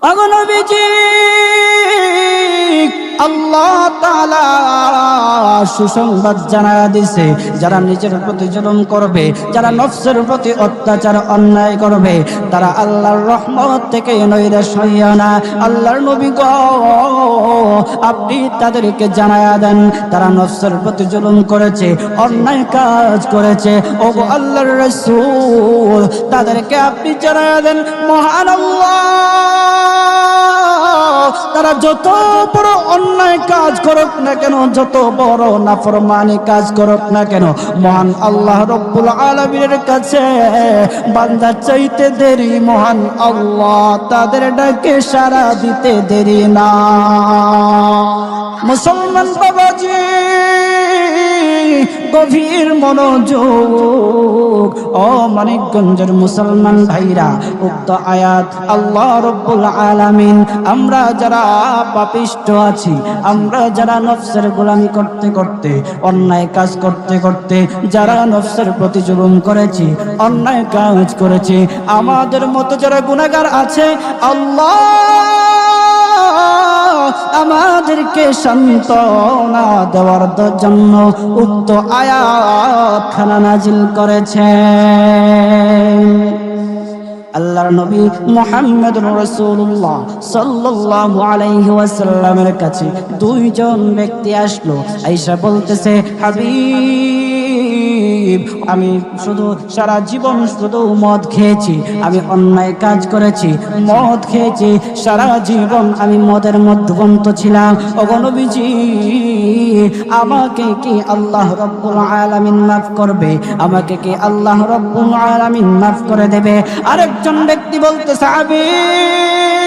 ওগো নবীজি, আল্লাহ তাআলা সুসংবাদ জানায়া দিছে, যারা নিজের প্রতি জুলুম করবে, যারা নফসের প্রতি অত্যাচার অন্যায় করবে, তারা আল্লাহর রহমত থেকে নৈরাশ হইও না। আল্লাহর নবী গো, আপনি তাদেরকে জানায়া দেন, তারা নফসের প্রতি জুলুম করেছে, অন্যায় কাজ করেছে। ওগো আল্লাহর রাসূল, তাদেরকে আপনি জানায়া দেন, মহান আল্লাহ তারা যত বড় অন্যায় কাজ করুক না কেন, যত বড় নাফরমানি কাজ করুক না কেন, মহান আল্লাহ রব্বুল আলামিনের কাছে বান্দা চাইতে দেরি, মহান আল্লাহ তাদের ডাকে সাড়া দিতে দেরি না। মুসলমান বাবাজি, গভীর মনোযোগ, ও মানিকগঞ্জের মুসলমান ভাইরা, উক্ত আয়াত আল্লাহ রব্বুল আলামিন আমরা যারা পাপিষ্ট আছি, আমরা যারা নফসের গোলামি করতে করতে, অন্যায় কাজ করতে করতে, যারা নফসের প্রতি জুলুম করেছি, অন্যায় কাজ করেছি, আমাদের মতো যারা গুনাহগার আছে, আল্লাহ আমাদেরকে সান্ত্বনা দেওয়ার জন্য উক্ত আয়াত খানা নাজিল করেছে। আল্লাহর নবী মুহাম্মদুর রাসূলুল্লাহ সাল্লাল্লাহু আলাইহি ওয়াসাল্লামের কাছে দুইজন ব্যক্তি আসলো, আয়েশা বলতেছে, হাবিব, আমি শুধু সারা জীবন শুধু মদ খেয়েছি, আমি অন্যায় কাজ করেছি, মদ খেয়েছি, সারা জীবন আমি মদের মধ্যবন্ত ছিলাম। ওগো নবীজি, আমাকে কি আল্লাহ রব্বুল আলামিন মাফ করবে? আমাকে কি আল্লাহ রব্বুল আলামিন মাফ করে দেবে? আরেকজন ব্যক্তি বলতেছে, হাবিব,